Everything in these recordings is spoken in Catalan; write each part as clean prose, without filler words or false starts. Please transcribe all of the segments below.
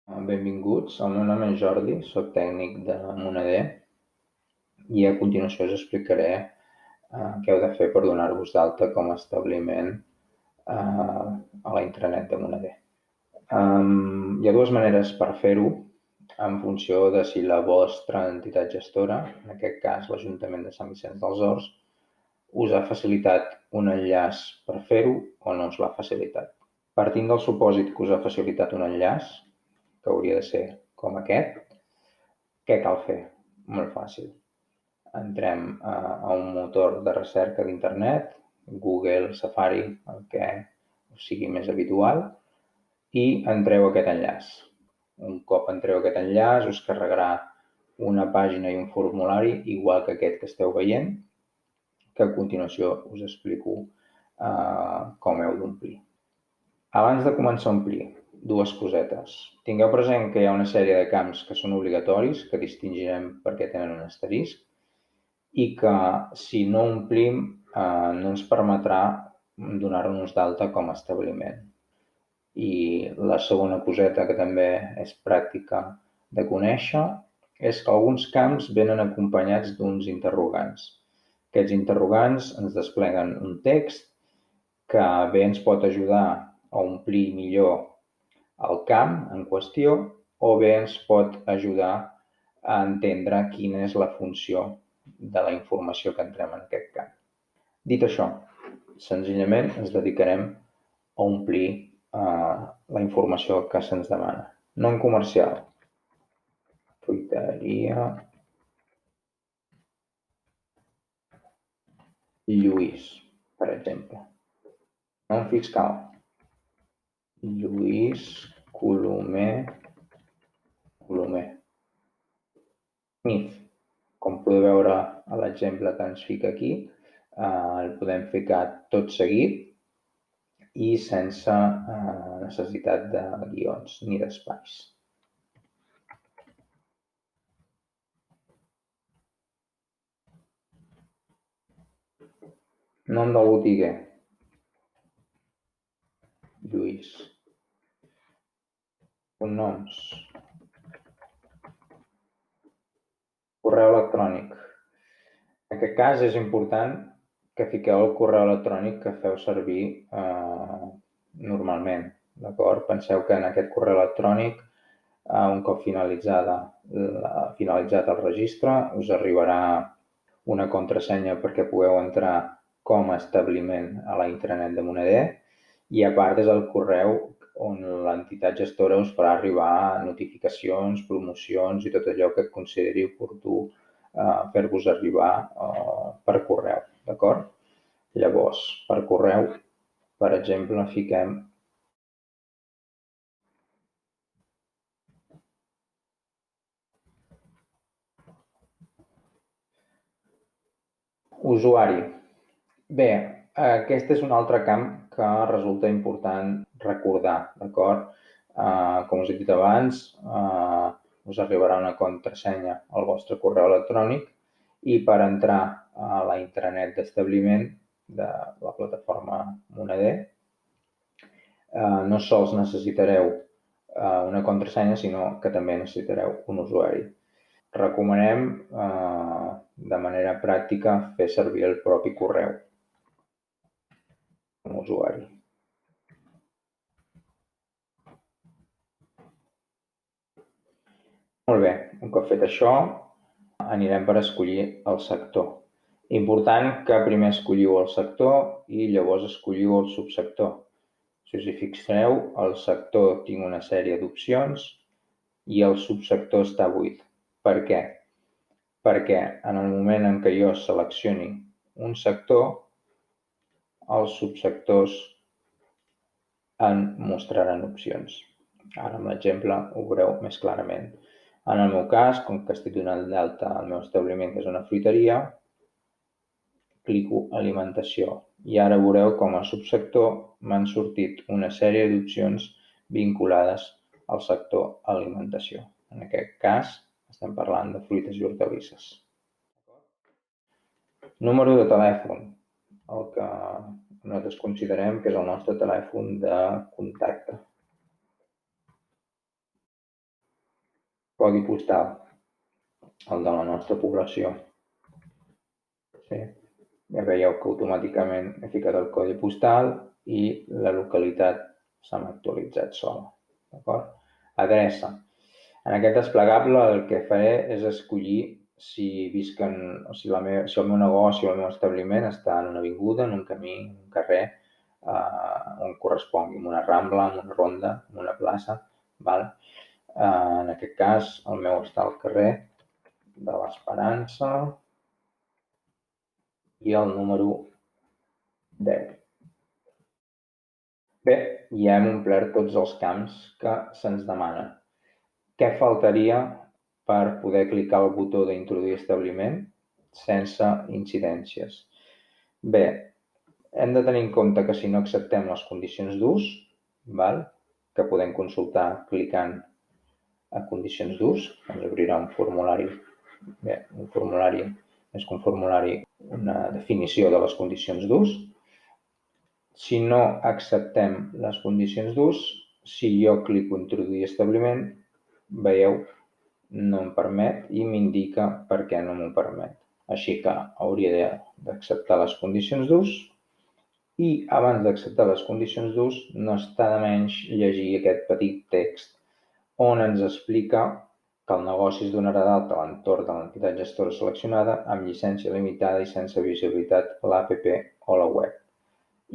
Benvinguts, el meu nom és Jordi, soc tècnic de Moneder i a continuació us explicaré què heu de fer per donar-vos d'alta com a establiment a la intranet de Moneder. Hi ha dues maneres per fer-ho en funció de si la vostra entitat gestora, en aquest cas l'Ajuntament de Sant Vicenç dels Horts, us ha facilitat un enllaç per fer-ho o no us l'ha facilitat. Partint del supòsit que us ha facilitat un enllaç, que hauria de ser com aquest, què cal fer? Molt fàcil. Entrem a un motor de recerca d'internet, Google, Safari, el que us sigui més habitual, i entreu a aquest enllaç. Un cop entreu a aquest enllaç us carregarà una pàgina i un formulari igual que aquest que esteu veient, que a continuació us explico com heu d'omplir. Abans de començar a omplir, dues cosetes. Tingueu present que hi ha una sèrie de camps que són obligatoris, que distingirem perquè tenen un asterisc, i que si no omplim no ens permetrà donar-nos d'alta com a establiment. I la segona coseta que també és pràctica de conèixer és que alguns camps venen acompanyats d'uns interrogants. Aquests interrogants ens despleguen un text que bé ens pot ajudar a omplir millor el camp en qüestió o bé ens pot ajudar a entendre quina és la funció de la informació que entrem en aquest camp. Dit això, senzillament ens dedicarem a omplir la informació que se'ns demana. Nom comercial, fruiteria Lluís, per exemple. Nom fiscal, Lluís Colomer. NIF, com podeu veure a l'exemple que ens fica aquí, el podem ficar tot seguit i sense necessitat de guions ni d'espais. Nom del botiguer, Lluís. Cognoms, correu electrònic. En aquest cas és important que fiqueu el correu electrònic que feu servir normalment, d'acord? Penseu que en aquest correu electrònic, un cop finalitzat el registre, us arribarà una contrasenya perquè pugueu entrar com a establiment a la intranet de Moneder i a part és el correu on l'entitat gestora us farà arribar notificacions, promocions i tot allò que consideri oportú fer-vos arribar per correu, d'acord? Llavors, per correu, per exemple, fiquem usuari. Bé, aquest és un altre camp que resulta important recordar, d'acord? Com us he dit abans, us arribarà una contrasenya al vostre correu electrònic i per entrar a la intranet d'establiment de la plataforma Moneder no sols necessitareu una contrasenya, sinó que també necessitareu un usuari. Recomanem de manera pràctica fer servir el propi correu com a usuari. Molt bé, un cop fet això, anirem per escollir el sector. Important que primer escolliu el sector i llavors escolliu el subsector. Si us hi fixeu, el sector tinc una sèrie d'opcions i el subsector està buit. Per què? Perquè en el moment en què jo seleccioni un sector, els subsectors en mostraran opcions. Ara amb l'exemple ho veureu més clarament. En el meu cas, com que estic donant d'alta al meu establiment, que és una fruiteria, clico alimentació i ara veureu com a subsector m'han sortit una sèrie d'opcions vinculades al sector alimentació. En aquest cas estem parlant de fruites i hortalisses. Número de telèfon, el que nosaltres considerem que és el nostre telèfon de contacte. codi postal, el de la nostra població. Sí. Ja veieu que automàticament he ficat el codi postal i la localitat s'ha actualitzat sola. D'acord? Adreça. En aquest desplegable el que faré és escollir si el meu negoci o el meu establiment està en una avinguda, en un camí, en un carrer, on correspongui, en una rambla, en una ronda, en una plaça. Val? En aquest cas, el meu està al carrer de l'Esperança i el número 10. Bé, ja hem omplert tots els camps que se'ns demanen. Què faltaria per poder clicar el botó d'introduir establiment sense incidències? Bé, hem de tenir en compte que si no acceptem les condicions d'ús, que podem consultar clicant a condicions d'ús, ens obrirà un formulari. Bé, un formulari és que un formulari, una definició de les condicions d'ús. Si no acceptem les condicions d'ús, si jo clico introduir establiment, veieu, no em permet i m'indica per què no m'ho permet. Així que hauria d'acceptar les condicions d'ús i abans d'acceptar les condicions d'ús no està de menys llegir aquest petit text on ens explica que el negoci es donarà d'alta a l'entorn de l'entitat gestora seleccionada amb llicència limitada i sense visibilitat a l'APP o la web,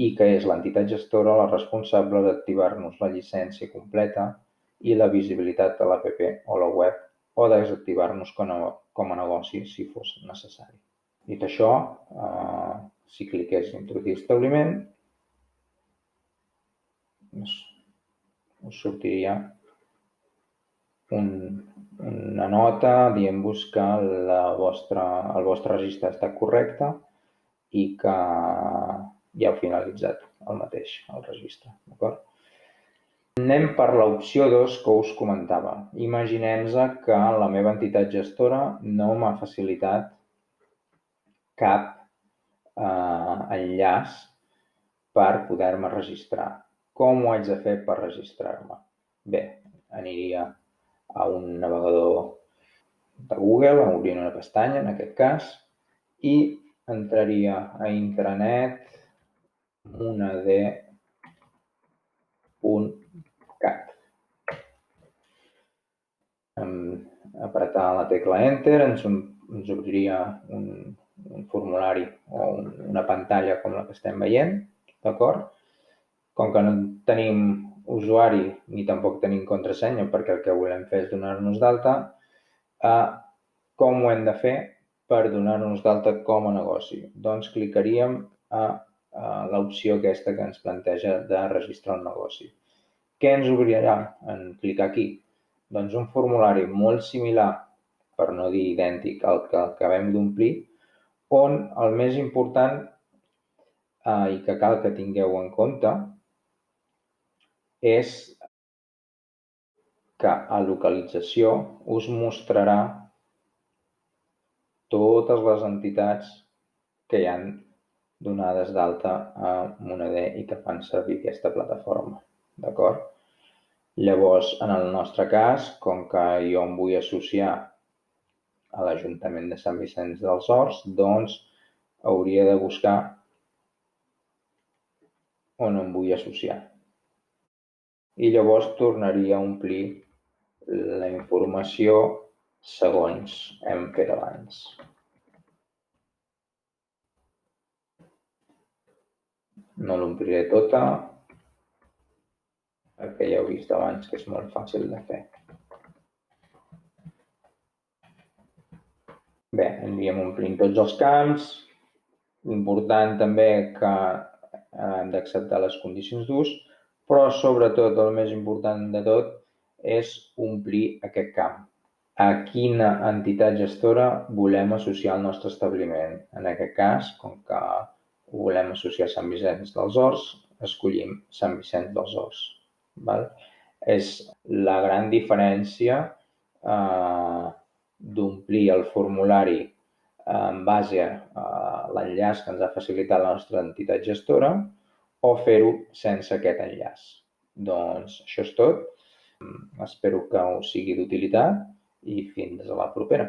i que és l'entitat gestora la responsable d'activar-nos la llicència completa i la visibilitat a l'APP o la web o desactivar-nos com a negoci si fos necessari. Dit això, si cliqués introduir establiment, us sortiria una nota dient-vos que el vostre registre està correcte i que ja heu finalitzat el mateix, el registre. D'acord? Anem per l'opció 2 que us comentava. Imaginem-nos que la meva entitat gestora no m'ha facilitat cap enllaç per poder-me registrar. Com ho haig de fer per registrar-me? Bé, aniria a un navegador de Google, obriré una pestanya en aquest cas, i entraria a intranet moneder.cat. Apretar la tecla Enter ens obriria un formulari o una pantalla com la que estem veient, d'acord? Com que no tenim usuari ni tampoc tenim contrasenya perquè el que volem fer és donar-nos d'alta, com ho hem de fer per donar-nos d'alta com a negoci? Doncs clicaríem a l'opció aquesta que ens planteja de registrar un negoci. Què ens obrirà en clicar aquí? Doncs un formulari molt similar, per no dir idèntic al que acabem d'omplir, on el més important i que cal que tingueu en compte és que a localització us mostrarà totes les entitats que hi han donades d'alta a Moneder i que fan servir aquesta plataforma. D'acord? Llavors, en el nostre cas, com que jo em vull associar a l'Ajuntament de Sant Vicenç dels Horts, doncs hauria de buscar on em vull associar. I llavors tornaria a omplir la informació segons hem fet abans. No l'ompliré tota, perquè ja heu vist abans que és molt fàcil de fer. Bé, aniríem omplint tots els camps. Important també que hem d'acceptar les condicions d'ús, però sobretot el més important de tot és omplir aquest camp. A quina entitat gestora volem associar el nostre establiment? En aquest cas, com que ho volem associar a Sant Vicenç dels Horts, escollim Sant Vicenç dels Horts. És la gran diferència d'omplir el formulari en base a l'enllaç que ens ha facilitat la nostra entitat gestora o fer-ho sense aquest enllaç. Doncs això és tot. Espero que us sigui d'utilitat i fins a la propera.